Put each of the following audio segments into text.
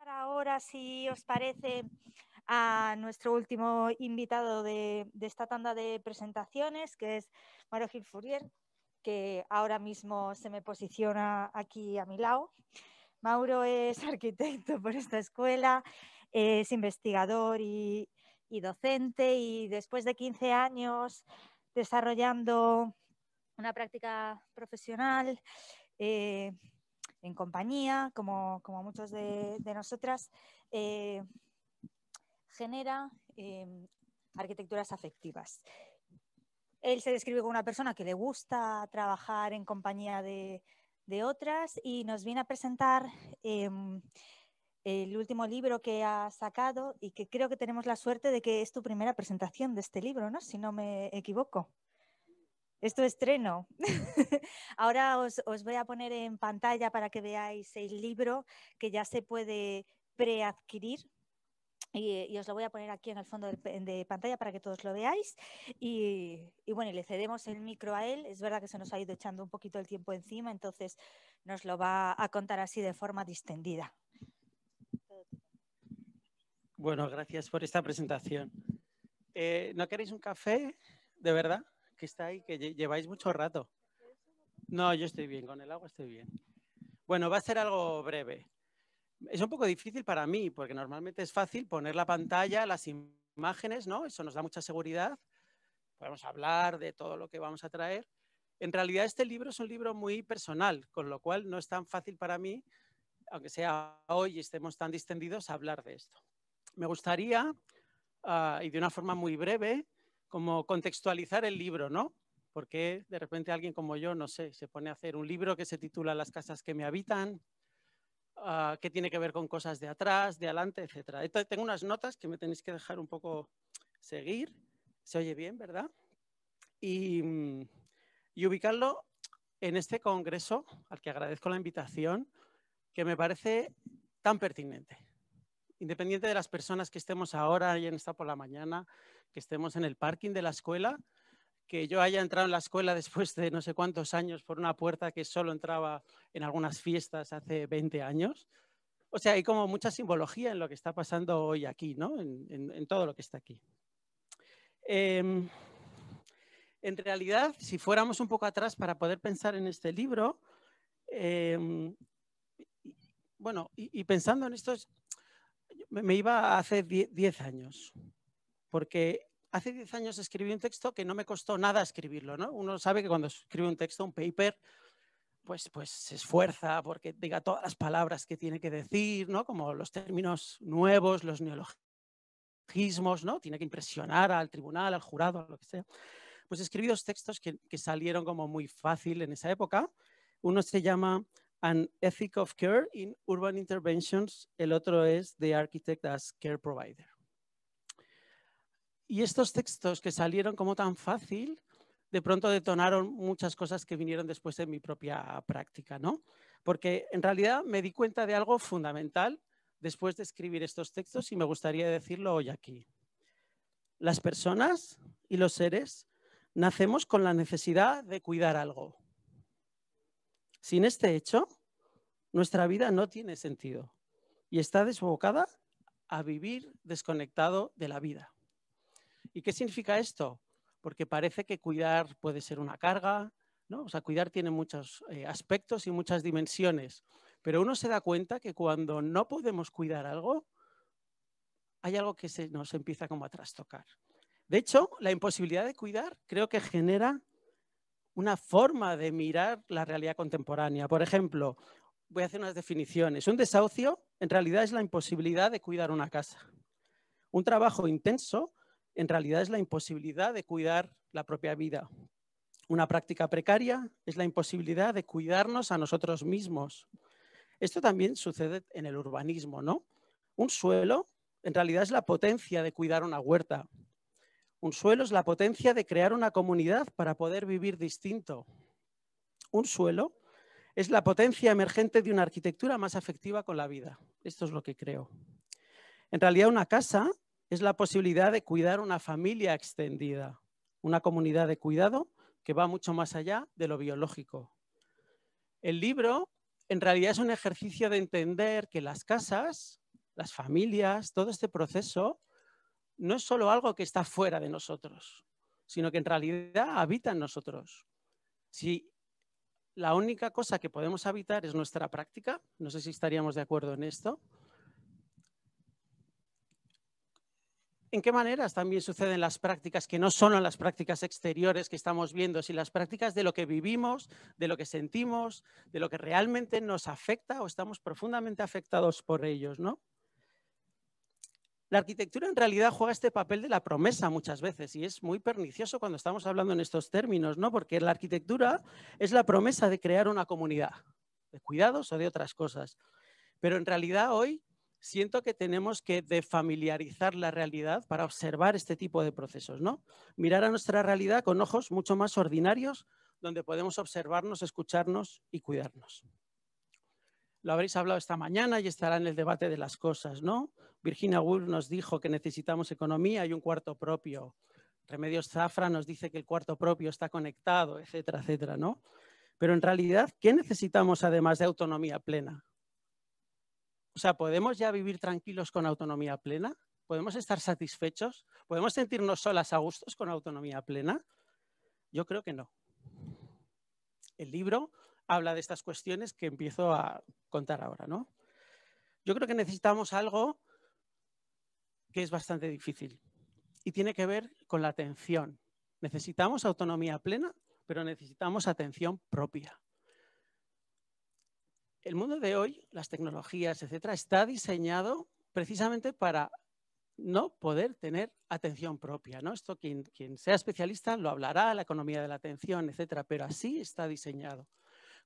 Ahora, si os parece, a nuestro último invitado de esta tanda de presentaciones, que es Mauro Gil Fourier, que ahora mismo se me posiciona aquí a mi lado. Mauro es arquitecto por esta escuela, es investigador y docente, y después de 15 años desarrollando una práctica profesional en compañía, como muchos de nosotras, genera arquitecturas afectivas. Él se describe como una persona que le gusta trabajar en compañía de otras, y nos viene a presentar el último libro que ha sacado, y que creo que tenemos la suerte de que es tu primera presentación de este libro, ¿no? Si no me equivoco. Es tu estreno. Ahora os voy a poner en pantalla para que veáis el libro, que ya se puede preadquirir. Y os lo voy a poner aquí en el fondo de pantalla para que todos lo veáis. Y bueno, le cedemos el micro a él. Es verdad que se nos ha ido echando un poquito el tiempo encima, entonces nos lo va a contar así de forma distendida. Bueno, gracias por esta presentación. ¿No queréis un café? ¿De verdad? Que está ahí, que lleváis mucho rato. No, yo estoy bien, con el agua estoy bien. Bueno, va a ser algo breve. Es un poco difícil para mí, porque normalmente es fácil poner la pantalla, las imágenes, ¿no? Eso nos da mucha seguridad. Podemos hablar de todo lo que vamos a traer. En realidad, este libro es un libro muy personal, con lo cual no es tan fácil para mí, aunque sea hoy y estemos tan distendidos, hablar de esto. Me gustaría, y de una forma muy breve, como contextualizar el libro, ¿no? Porque de repente alguien como yo, no sé, se pone a hacer un libro que se titula Las casas que me habitan, que tiene que ver con cosas de atrás, de adelante, etcétera. Tengo unas notas que me tenéis que dejar un poco seguir. Se oye bien, ¿verdad? Y ubicarlo en este congreso, al que agradezco la invitación, que me parece tan pertinente. Independiente de las personas que estemos ahora y en esta por la mañana, que estemos en el parking de la escuela, que yo haya entrado en la escuela después de no sé cuántos años por una puerta que solo entraba en algunas fiestas hace 20 años. O sea, hay como mucha simbología en lo que está pasando hoy aquí, ¿no? En todo lo que está aquí. En realidad, si fuéramos un poco atrás para poder pensar en este libro, bueno, y pensando en esto, me iba hace 10 años, porque hace 10 años escribí un texto que no me costó nada escribirlo, ¿no? Uno sabe que cuando escribe un texto, un paper, pues se esfuerza porque diga todas las palabras que tiene que decir, ¿no? Como los términos nuevos, los neologismos, ¿no? Tiene que impresionar al tribunal, al jurado, a lo que sea. Pues escribí dos textos que salieron como muy fácil en esa época. Uno se llama An Ethic of Care in Urban Interventions, el otro es The Architect as Care Provider. Y estos textos que salieron como tan fácil, de pronto detonaron muchas cosas que vinieron después de mi propia práctica, ¿no? Porque en realidad me di cuenta de algo fundamental después de escribir estos textos, y me gustaría decirlo hoy aquí. Las personas y los seres nacemos con la necesidad de cuidar algo. Sin este hecho, nuestra vida no tiene sentido y está desbocada a vivir desconectado de la vida. ¿Y qué significa esto? Porque parece que cuidar puede ser una carga, ¿no? O sea, cuidar tiene muchos aspectos y muchas dimensiones, pero uno se da cuenta que cuando no podemos cuidar algo, hay algo que nos empieza como a trastocar. De hecho, la imposibilidad de cuidar creo que genera una forma de mirar la realidad contemporánea. Por ejemplo, voy a hacer unas definiciones. Un desahucio en realidad es la imposibilidad de cuidar una casa. Un trabajo intenso en realidad es la imposibilidad de cuidar la propia vida. Una práctica precaria es la imposibilidad de cuidarnos a nosotros mismos. Esto también sucede en el urbanismo, ¿no? Un suelo en realidad es la potencia de cuidar una huerta. Un suelo es la potencia de crear una comunidad para poder vivir distinto. Un suelo es la potencia emergente de una arquitectura más afectiva con la vida. Esto es lo que creo. En realidad, una casa es la posibilidad de cuidar una familia extendida, una comunidad de cuidado que va mucho más allá de lo biológico. El libro, en realidad, es un ejercicio de entender que las casas las familias, todo este proceso no es solo algo que está fuera de nosotros, sino que en realidad habita en nosotros. Si la única cosa que podemos habitar es nuestra práctica, no sé si estaríamos de acuerdo en esto, ¿en qué maneras también suceden las prácticas que no son las prácticas exteriores que estamos viendo, sino las prácticas de lo que vivimos, de lo que sentimos, de lo que realmente nos afecta o estamos profundamente afectados por ellos, ¿no? La arquitectura en realidad juega este papel de la promesa muchas veces y es muy pernicioso cuando estamos hablando en estos términos, ¿no? Porque la arquitectura es la promesa de crear una comunidad, de cuidados o de otras cosas. Pero en realidad hoy siento que tenemos que defamiliarizar la realidad para observar este tipo de procesos, ¿no? Mirar a nuestra realidad con ojos mucho más ordinarios, donde podemos observarnos, escucharnos y cuidarnos. Lo habréis hablado esta mañana y estará en el debate de las cosas, ¿no? Virginia Woolf nos dijo que necesitamos economía y un cuarto propio. Remedios Zafra nos dice que el cuarto propio está conectado, etcétera, etcétera, ¿no? Pero en realidad, ¿qué necesitamos además de autonomía plena? O sea, ¿podemos ya vivir tranquilos con autonomía plena? ¿Podemos estar satisfechos? ¿Podemos sentirnos solas a gustos con autonomía plena? Yo creo que no. El libro habla de estas cuestiones que empiezo a contar ahora, ¿no? Yo creo que necesitamos algo que es bastante difícil y tiene que ver con la atención. Necesitamos autonomía plena, pero necesitamos atención propia. El mundo de hoy, las tecnologías, etcétera, está diseñado precisamente para no poder tener atención propia, ¿no? Esto quien sea especialista lo hablará, la economía de la atención, etcétera, pero así está diseñado.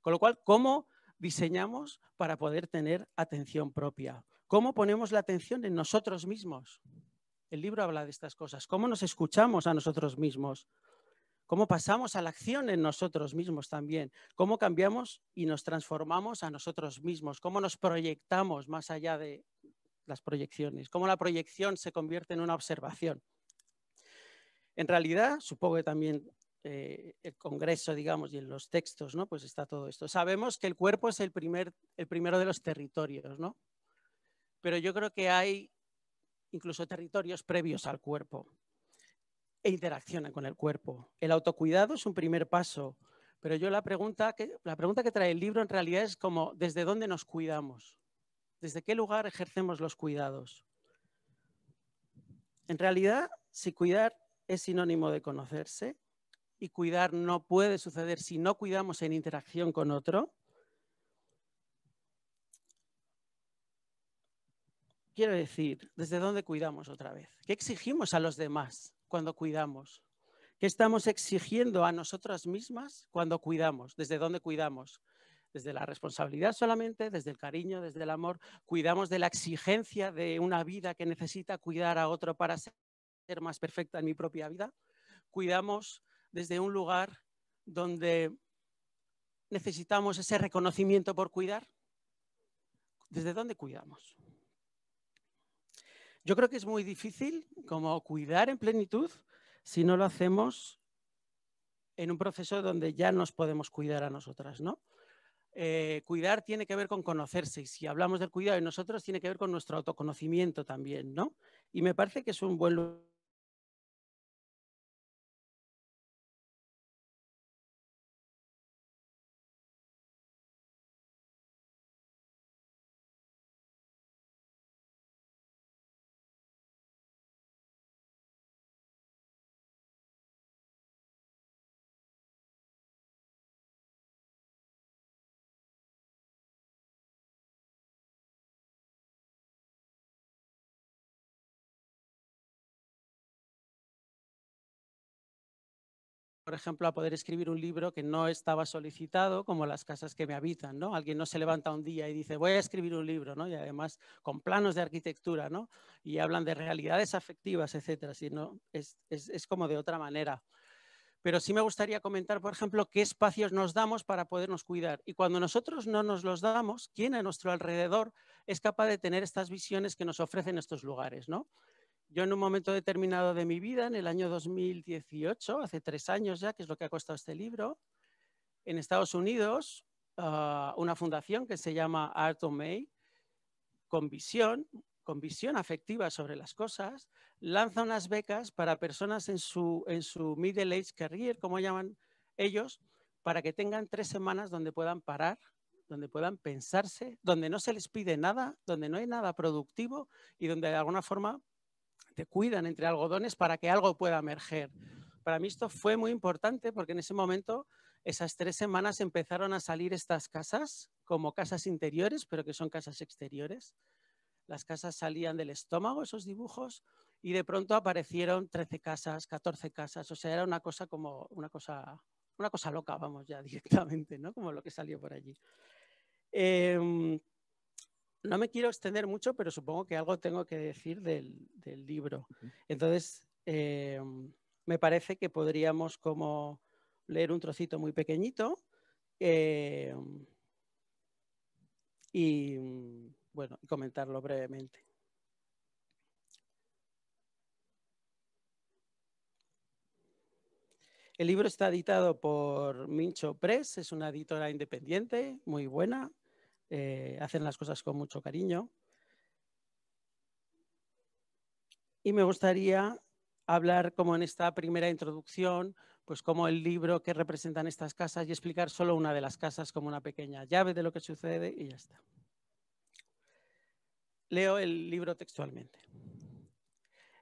Con lo cual, ¿cómo diseñamos para poder tener atención propia? ¿Cómo ponemos la atención en nosotros mismos? El libro habla de estas cosas. ¿Cómo nos escuchamos a nosotros mismos? ¿Cómo pasamos a la acción en nosotros mismos también? ¿Cómo cambiamos y nos transformamos a nosotros mismos? ¿Cómo nos proyectamos más allá de las proyecciones? ¿Cómo la proyección se convierte en una observación? En realidad, supongo que también el Congreso, digamos, y en los textos, ¿no? Pues está todo esto. Sabemos que el cuerpo es el primero de los territorios, ¿no? Pero yo creo que hay incluso territorios previos al cuerpo e interaccionan con el cuerpo. El autocuidado es un primer paso, pero yo la pregunta que trae el libro en realidad es como, ¿desde dónde nos cuidamos? ¿Desde qué lugar ejercemos los cuidados? En realidad, si cuidar es sinónimo de conocerse y cuidar no puede suceder si no cuidamos en interacción con otro, quiero decir, ¿desde dónde cuidamos otra vez? ¿Qué exigimos a los demás cuando cuidamos? ¿Qué estamos exigiendo a nosotras mismas cuando cuidamos? ¿Desde dónde cuidamos? Desde la responsabilidad solamente, desde el cariño, desde el amor. Cuidamos de la exigencia de una vida que necesita cuidar a otro para ser más perfecta en mi propia vida. Cuidamos desde un lugar donde necesitamos ese reconocimiento por cuidar. ¿Desde dónde cuidamos? Yo creo que es muy difícil como cuidar en plenitud si no lo hacemos en un proceso donde ya nos podemos cuidar a nosotras, ¿no? Cuidar tiene que ver con conocerse y si hablamos del cuidado de nosotros tiene que ver con nuestro autoconocimiento también, ¿no? Y me parece que es un buen lugar. Por ejemplo, a poder escribir un libro que no estaba solicitado, como Las casas que me habitan, ¿no? Alguien no se levanta un día y dice, voy a escribir un libro, ¿no? Y además con planos de arquitectura, ¿no? Y hablan de realidades afectivas, etcétera, sino es como de otra manera. Pero sí me gustaría comentar, por ejemplo, qué espacios nos damos para podernos cuidar. Y cuando nosotros no nos los damos, ¿quién a nuestro alrededor es capaz de tener estas visiones que nos ofrecen estos lugares, ¿no? Yo en un momento determinado de mi vida, en el año 2018, hace 3 años ya, que es lo que ha costado este libro, en Estados Unidos, una fundación que se llama Art of May, con visión, con visión afectiva sobre las cosas, lanza unas becas para personas en su middle age career, como llaman ellos, para que tengan 3 semanas donde puedan parar, donde puedan pensarse, donde no se les pide nada, donde no hay nada productivo y donde de alguna forma te cuidan entre algodones para que algo pueda emerger. Para mí esto fue muy importante porque en ese momento, esas 3 semanas empezaron a salir estas casas como casas interiores, pero que son casas exteriores. Las casas salían del estómago, esos dibujos, y de pronto aparecieron 13 casas, 14 casas. O sea, era una cosa como una cosa loca, vamos, ya directamente, ¿no? Como lo que salió por allí. No me quiero extender mucho, pero supongo que algo tengo que decir del libro. Entonces, me parece que podríamos como leer un trocito muy pequeñito y, bueno, comentarlo brevemente. El libro está editado por Mincho Press, es una editora independiente, muy buena, hacen las cosas con mucho cariño. Y me gustaría hablar, como en esta primera introducción, pues como el libro que representan estas casas y explicar solo una de las casas como una pequeña llave de lo que sucede y ya está. Leo el libro textualmente.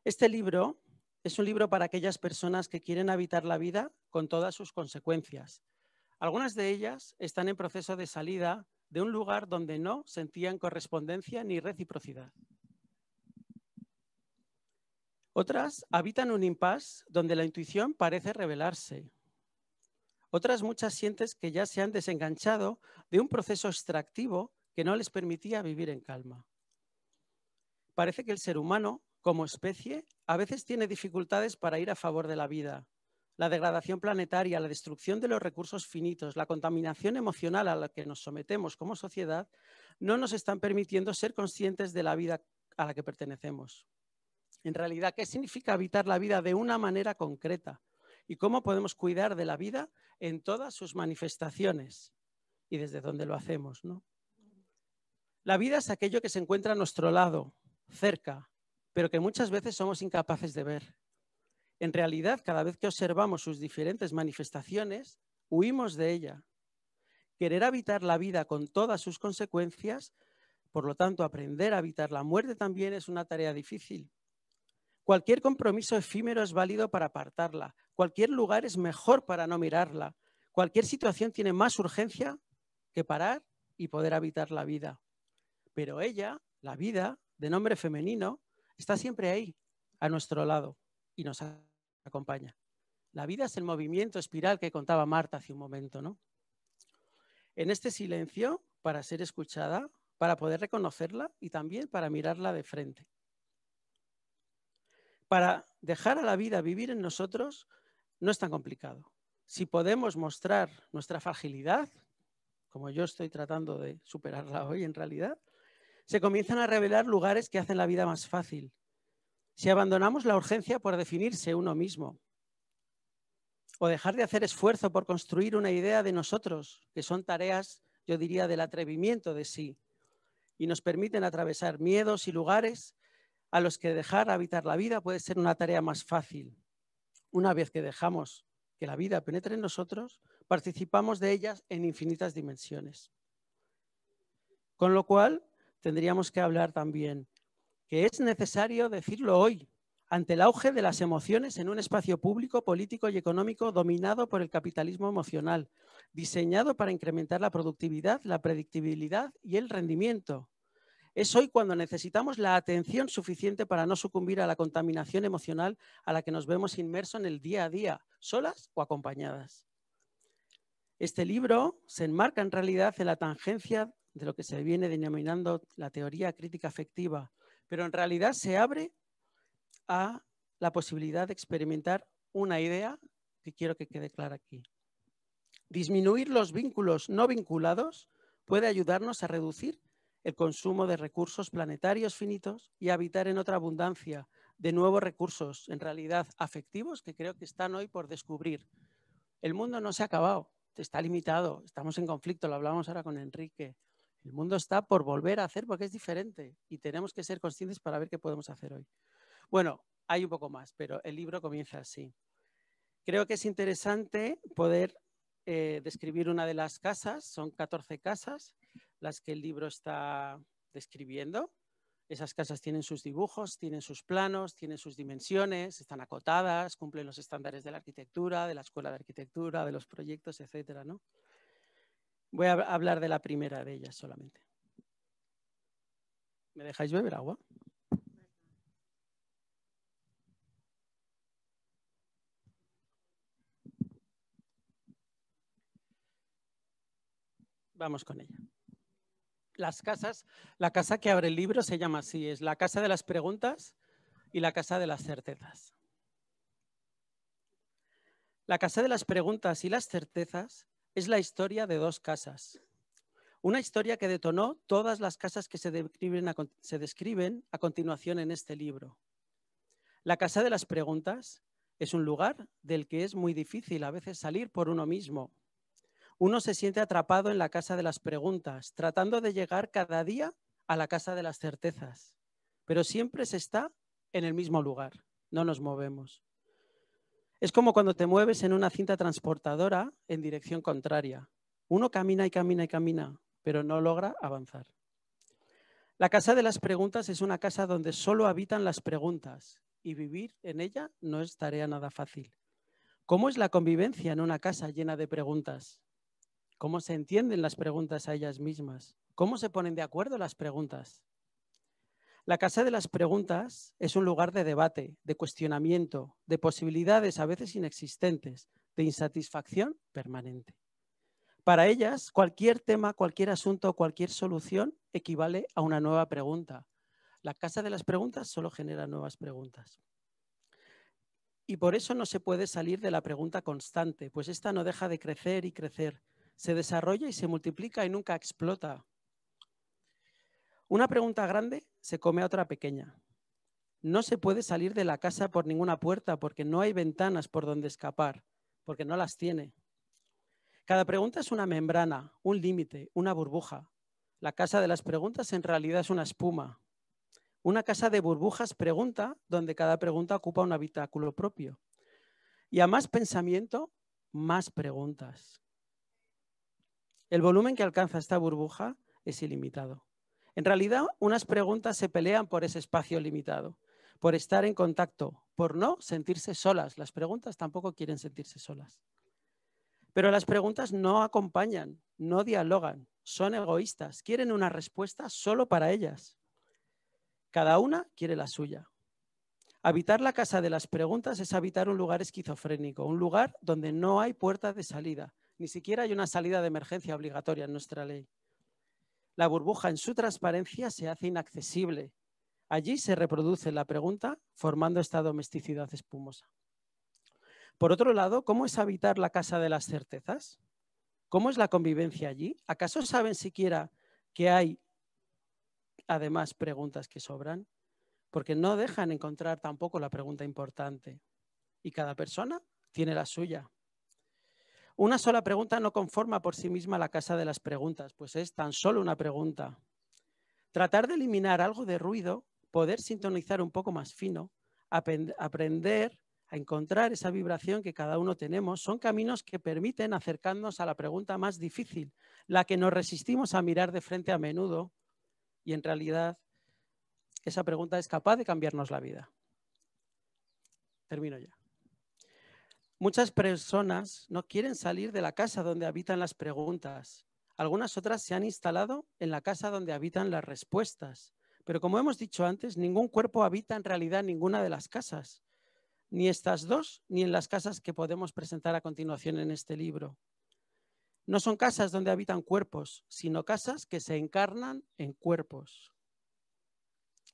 Este libro es un libro para aquellas personas que quieren habitar la vida con todas sus consecuencias. Algunas de ellas están en proceso de salida de un lugar donde no sentían correspondencia ni reciprocidad. Otras habitan un impasse donde la intuición parece revelarse. Otras muchas sientes que ya se han desenganchado de un proceso extractivo que no les permitía vivir en calma. Parece que el ser humano, como especie, a veces tiene dificultades para ir a favor de la vida. La degradación planetaria, la destrucción de los recursos finitos, la contaminación emocional a la que nos sometemos como sociedad, no nos están permitiendo ser conscientes de la vida a la que pertenecemos. En realidad, ¿qué significa habitar la vida de una manera concreta? ¿Y cómo podemos cuidar de la vida en todas sus manifestaciones? Y desde dónde lo hacemos, ¿no? La vida es aquello que se encuentra a nuestro lado, cerca, pero que muchas veces somos incapaces de ver. En realidad, cada vez que observamos sus diferentes manifestaciones, huimos de ella. Querer habitar la vida con todas sus consecuencias, por lo tanto, aprender a habitar la muerte también es una tarea difícil. Cualquier compromiso efímero es válido para apartarla. Cualquier lugar es mejor para no mirarla. Cualquier situación tiene más urgencia que parar y poder habitar la vida. Pero ella, la vida, de nombre femenino, está siempre ahí, a nuestro lado, y nos acompaña. La vida es el movimiento espiral que contaba Marta hace un momento, ¿no? En este silencio, para ser escuchada, para poder reconocerla y también para mirarla de frente. Para dejar a la vida vivir en nosotros no es tan complicado. Si podemos mostrar nuestra fragilidad, como yo estoy tratando de superarla hoy en realidad, se comienzan a revelar lugares que hacen la vida más fácil. Si abandonamos la urgencia por definirse uno mismo o dejar de hacer esfuerzo por construir una idea de nosotros, que son tareas, yo diría, del atrevimiento de sí, y nos permiten atravesar miedos y lugares a los que dejar habitar la vida puede ser una tarea más fácil. Una vez que dejamos que la vida penetre en nosotros, participamos de ellas en infinitas dimensiones. Con lo cual, tendríamos que hablar también que es necesario decirlo hoy, ante el auge de las emociones en un espacio público, político y económico dominado por el capitalismo emocional, diseñado para incrementar la productividad, la predictibilidad y el rendimiento. Es hoy cuando necesitamos la atención suficiente para no sucumbir a la contaminación emocional a la que nos vemos inmersos en el día a día, solas o acompañadas. Este libro se enmarca en realidad en la tangencia de lo que se viene denominando la teoría crítica afectiva, pero en realidad se abre a la posibilidad de experimentar una idea que quiero que quede clara aquí. Disminuir los vínculos no vinculados puede ayudarnos a reducir el consumo de recursos planetarios finitos y habitar en otra abundancia de nuevos recursos, en realidad afectivos, que creo que están hoy por descubrir. El mundo no se ha acabado, está limitado, estamos en conflicto, lo hablamos ahora con Enrique. El mundo está por volver a hacer porque es diferente y tenemos que ser conscientes para ver qué podemos hacer hoy. Bueno, hay un poco más, pero el libro comienza así. Creo que es interesante poder describir una de las casas. Son 14 casas las que el libro está describiendo. Esas casas tienen sus dibujos, tienen sus planos, tienen sus dimensiones, están acotadas, cumplen los estándares de la arquitectura, de la escuela de arquitectura, de los proyectos, etcétera, ¿no? Voy a hablar de la primera de ellas solamente. ¿Me dejáis beber agua? Vamos con ella. Las casas, la casa que abre el libro se llama así, es la casa de las preguntas y la casa de las certezas. La casa de las preguntas y las certezas es la historia de dos casas. Una historia que detonó todas las casas que se describen a continuación en este libro. La casa de las preguntas es un lugar del que es muy difícil a veces salir por uno mismo. Uno se siente atrapado en la casa de las preguntas, tratando de llegar cada día a la casa de las certezas, pero siempre se está en el mismo lugar, no nos movemos. Es como cuando te mueves en una cinta transportadora en dirección contraria. Uno camina y camina y camina, pero no logra avanzar. La casa de las preguntas es una casa donde solo habitan las preguntas y vivir en ella no es tarea nada fácil. ¿Cómo es la convivencia en una casa llena de preguntas? ¿Cómo se entienden las preguntas a ellas mismas? ¿Cómo se ponen de acuerdo las preguntas? La casa de las preguntas es un lugar de debate, de cuestionamiento, de posibilidades a veces inexistentes, de insatisfacción permanente. Para ellas, cualquier tema, cualquier asunto, cualquier solución equivale a una nueva pregunta. La casa de las preguntas solo genera nuevas preguntas. Y por eso no se puede salir de la pregunta constante, pues esta no deja de crecer y crecer. Se desarrolla y se multiplica y nunca explota. Una pregunta grande se come a otra pequeña. No se puede salir de la casa por ninguna puerta porque no hay ventanas por donde escapar, porque no las tiene. Cada pregunta es una membrana, un límite, una burbuja. La casa de las preguntas en realidad es una espuma. Una casa de burbujas pregunta, donde cada pregunta ocupa un habitáculo propio. Y a más pensamiento, más preguntas. El volumen que alcanza esta burbuja es ilimitado. En realidad, unas preguntas se pelean por ese espacio limitado, por estar en contacto, por no sentirse solas. Las preguntas tampoco quieren sentirse solas. Pero las preguntas no acompañan, no dialogan, son egoístas, quieren una respuesta solo para ellas. Cada una quiere la suya. Habitar la casa de las preguntas es habitar un lugar esquizofrénico, un lugar donde no hay puerta de salida, ni siquiera hay una salida de emergencia obligatoria en nuestra ley. La burbuja en su transparencia se hace inaccesible. Allí se reproduce la pregunta formando esta domesticidad espumosa. Por otro lado, ¿cómo es habitar la casa de las certezas? ¿Cómo es la convivencia allí? ¿Acaso saben siquiera que hay además preguntas que sobran? Porque no dejan encontrar tampoco la pregunta importante. Y cada persona tiene la suya. Una sola pregunta no conforma por sí misma la casa de las preguntas, pues es tan solo una pregunta. Tratar de eliminar algo de ruido, poder sintonizar un poco más fino, aprender a encontrar esa vibración que cada uno tenemos, son caminos que permiten acercarnos a la pregunta más difícil, la que nos resistimos a mirar de frente a menudo y en realidad esa pregunta es capaz de cambiarnos la vida. Termino ya. Muchas personas no quieren salir de la casa donde habitan las preguntas. Algunas otras se han instalado en la casa donde habitan las respuestas. Pero como hemos dicho antes, ningún cuerpo habita en realidad ninguna de las casas. Ni estas dos, ni en las casas que podemos presentar a continuación en este libro. No son casas donde habitan cuerpos, sino casas que se encarnan en cuerpos.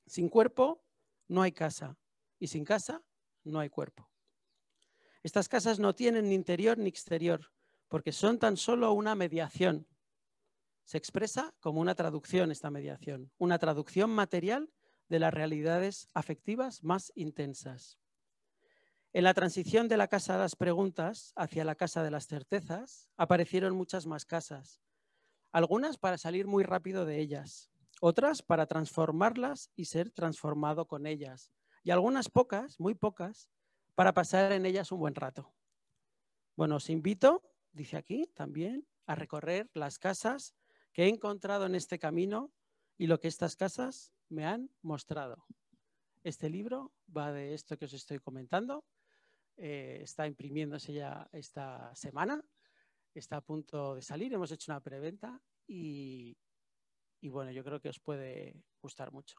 Sin cuerpo no hay casa y sin casa no hay cuerpo. Estas casas no tienen ni interior ni exterior porque son tan solo una mediación. Se expresa como una traducción esta mediación, una traducción material de las realidades afectivas más intensas. En la transición de la casa de las preguntas hacia la casa de las certezas aparecieron muchas más casas. Algunas para salir muy rápido de ellas, otras para transformarlas y ser transformado con ellas, y algunas pocas, muy pocas, para pasar en ellas un buen rato. Bueno, os invito, dice aquí también, a recorrer las casas que he encontrado en este camino y lo que estas casas me han mostrado. Este libro va de esto que os estoy comentando. Está imprimiéndose ya esta semana. Está a punto de salir. Hemos hecho una preventa y bueno, yo creo que os puede gustar mucho.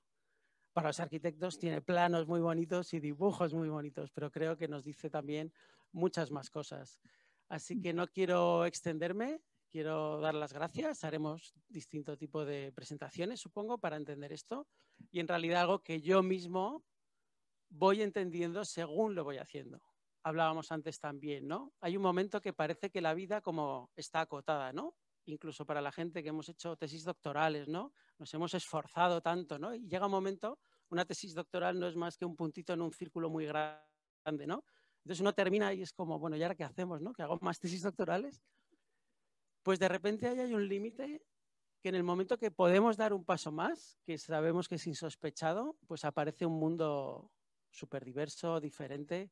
Para los arquitectos tiene planos muy bonitos y dibujos muy bonitos, pero creo que nos dice también muchas más cosas. Así que no quiero extenderme, quiero dar las gracias. Haremos distinto tipo de presentaciones, supongo, para entender esto. Y en realidad algo que yo mismo voy entendiendo según lo voy haciendo. Hablábamos antes también, ¿no? Hay un momento que parece que la vida como está acotada, ¿no? Incluso para la gente que hemos hecho tesis doctorales, ¿no? Nos hemos esforzado tanto, ¿no? Y llega un momento, una tesis doctoral no es más que un puntito en un círculo muy grande, ¿no? Entonces uno termina y es como, bueno, ¿y ahora qué hacemos, no? ¿Que hago más tesis doctorales? Pues de repente ahí hay un límite que en el momento que podemos dar un paso más, que sabemos que es insospechado, pues aparece un mundo súper diverso, diferente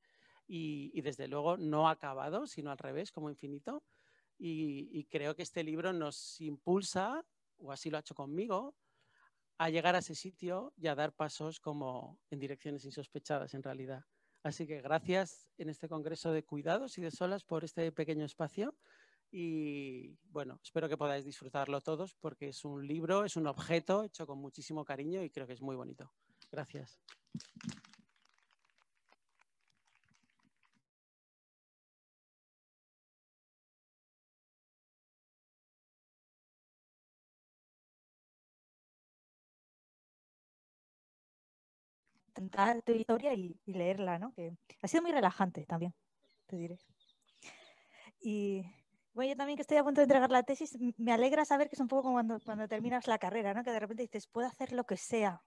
y desde luego no acabado, sino al revés, como infinito. Y creo que este libro nos impulsa, o así lo ha hecho conmigo, a llegar a ese sitio y a dar pasos como en direcciones insospechadas en realidad. Así que gracias en este Congreso de Cuidados y de Solas por este pequeño espacio y bueno, espero que podáis disfrutarlo todos porque es un libro, es un objeto hecho con muchísimo cariño y creo que es muy bonito. Gracias. Intentar tu historia y leerla, ¿no? Que ha sido muy relajante también, te diré. Y bueno, yo también que estoy a punto de entregar la tesis, me alegra saber que es un poco como cuando terminas la carrera, ¿no? Que de repente dices, puedo hacer lo que sea,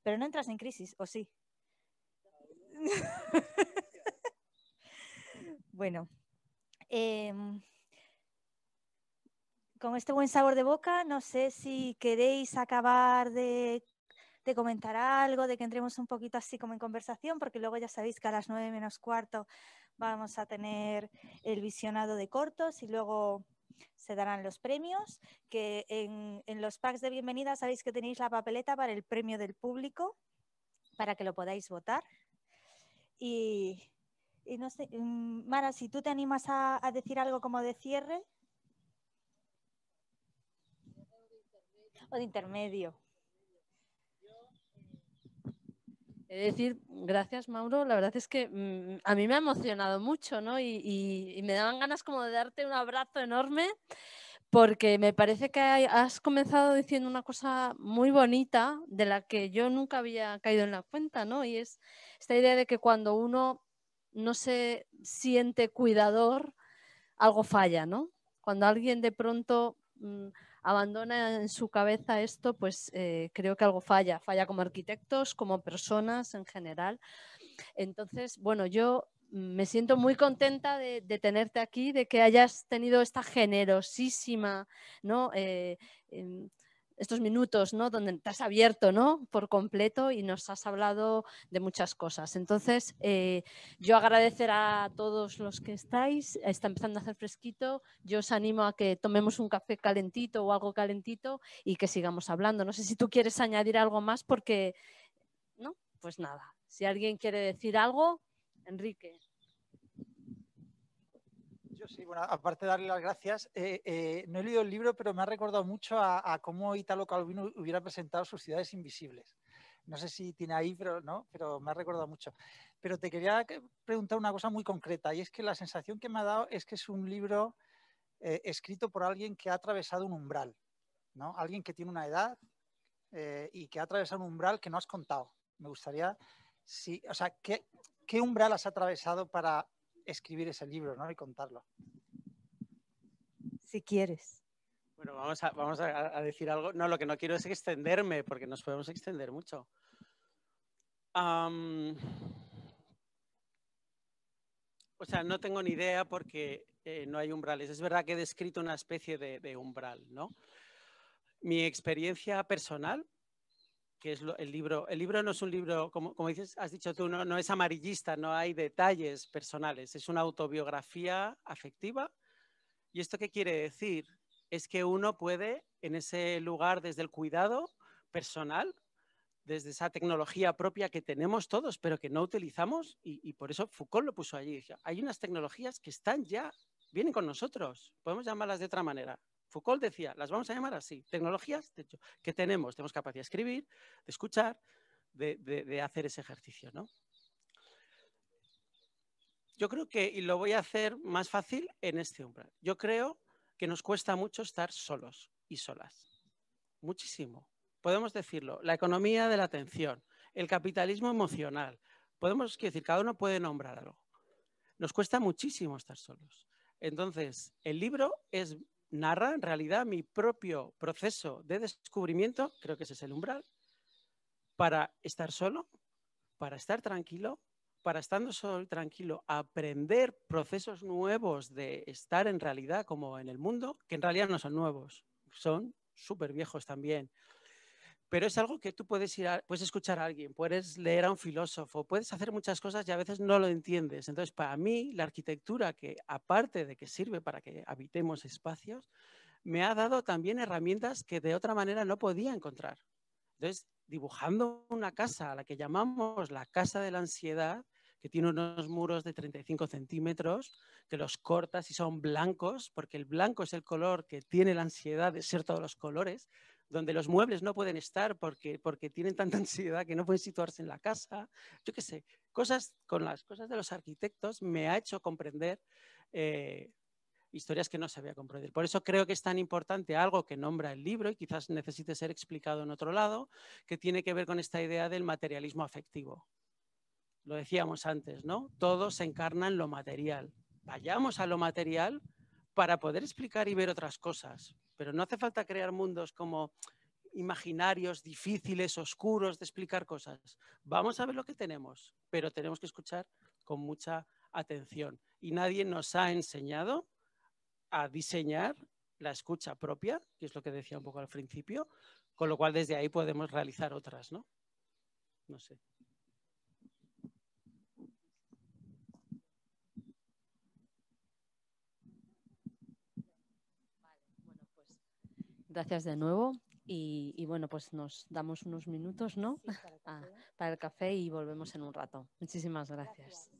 pero no entras en crisis, ¿o sí? Bueno, con este buen sabor de boca, no sé si queréis acabar de comentar algo, de que entremos un poquito así como en conversación, porque luego ya sabéis que a las 9 menos cuarto vamos a tener el visionado de cortos y luego se darán los premios, que en los packs de bienvenida sabéis que tenéis la papeleta para el premio del público, para que lo podáis votar. Y no sé, Mara, si tú te animas a decir algo como de cierre. O de intermedio. He de decir, gracias Mauro, la verdad es que a mí me ha emocionado mucho, ¿no? Y me daban ganas como de darte un abrazo enorme porque me parece que has comenzado diciendo una cosa muy bonita de la que yo nunca había caído en la cuenta, ¿no? Y es esta idea de que cuando uno no se siente cuidador, algo falla, ¿no? Cuando alguien de pronto abandona en su cabeza esto, pues creo que algo falla. Falla como arquitectos, como personas en general. Entonces, bueno, yo me siento muy contenta de tenerte aquí, de que hayas tenido esta generosísima, ¿no? Estos minutos, ¿no? Donde te has abierto, ¿no? Por completo y nos has hablado de muchas cosas. Entonces, yo agradecer a todos los que estáis. Está empezando a hacer fresquito. Yo os animo a que tomemos un café calentito o algo calentito y que sigamos hablando. No sé si tú quieres añadir algo más porque, ¿no? Pues nada. Si alguien quiere decir algo, Enrique. Yo sí, bueno, aparte de darle las gracias, no he leído el libro, pero me ha recordado mucho a cómo Italo Calvino hubiera presentado sus ciudades invisibles. No sé si tiene ahí, pero no, pero me ha recordado mucho. Pero te quería preguntar una cosa muy concreta, y es que la sensación que me ha dado es que es un libro escrito por alguien que ha atravesado un umbral, ¿no? Alguien que tiene una edad y que ha atravesado un umbral que no has contado. Me gustaría, o sea, ¿qué umbral has atravesado para escribir ese libro, ¿no? Y contarlo? Si quieres. Bueno, vamos a decir algo. No, lo que no quiero es extenderme, porque nos podemos extender mucho. O sea, no tengo ni idea porque no hay umbrales. Es verdad que he descrito una especie de umbral, ¿no? mi experiencia personal, que es el libro. El libro no es un libro, como dices, has dicho tú, no es amarillista, no hay detalles personales, es una autobiografía afectiva. ¿Y esto qué quiere decir? Es que uno puede, en ese lugar, desde el cuidado personal, desde esa tecnología propia que tenemos todos, pero que no utilizamos, y por eso Foucault lo puso allí. Hay unas tecnologías que están ya, vienen con nosotros, podemos llamarlas de otra manera. Foucault decía, las vamos a llamar así, tecnologías de hecho, que tenemos capacidad de escribir, de escuchar, de hacer ese ejercicio, ¿no? Yo creo que, y lo voy a hacer más fácil en este umbral, yo creo que nos cuesta mucho estar solos y solas. Muchísimo. Podemos decirlo, la economía de la atención, el capitalismo emocional. Podemos decir, cada uno puede nombrar algo. Nos cuesta muchísimo estar solos. Entonces, el libro narra en realidad mi propio proceso de descubrimiento, creo que ese es el umbral, para estar solo, para estar tranquilo, para estando solo y tranquilo, aprender procesos nuevos de estar en realidad como en el mundo, que en realidad no son nuevos, son súper viejos también. Pero es algo que tú puedes escuchar a alguien, puedes leer a un filósofo, puedes hacer muchas cosas y a veces no lo entiendes. Entonces, para mí, la arquitectura, que aparte de que sirve para que habitemos espacios, me ha dado también herramientas que de otra manera no podía encontrar. Entonces, dibujando una casa a la que llamamos la casa de la ansiedad, que tiene unos muros de 35 centímetros, que los cortas y son blancos, porque el blanco es el color que tiene la ansiedad de ser todos los colores, donde los muebles no pueden estar porque tienen tanta ansiedad que no pueden situarse en la casa. Yo qué sé, con las cosas de los arquitectos me ha hecho comprender historias que no sabía comprender. Por eso creo que es tan importante algo que nombra el libro y quizás necesite ser explicado en otro lado, que tiene que ver con esta idea del materialismo afectivo. Lo decíamos antes, ¿no? Todo se encarna en lo material. Vayamos a lo material para poder explicar y ver otras cosas, pero no hace falta crear mundos como imaginarios, difíciles, oscuros de explicar cosas. Vamos a ver lo que tenemos, pero tenemos que escuchar con mucha atención. Y nadie nos ha enseñado a diseñar la escucha propia, que es lo que decía un poco al principio, con lo cual desde ahí podemos realizar otras, ¿no? No sé. Gracias de nuevo y bueno, pues nos damos unos minutos, ¿no? Sí, para el café y volvemos en un rato. Muchísimas gracias.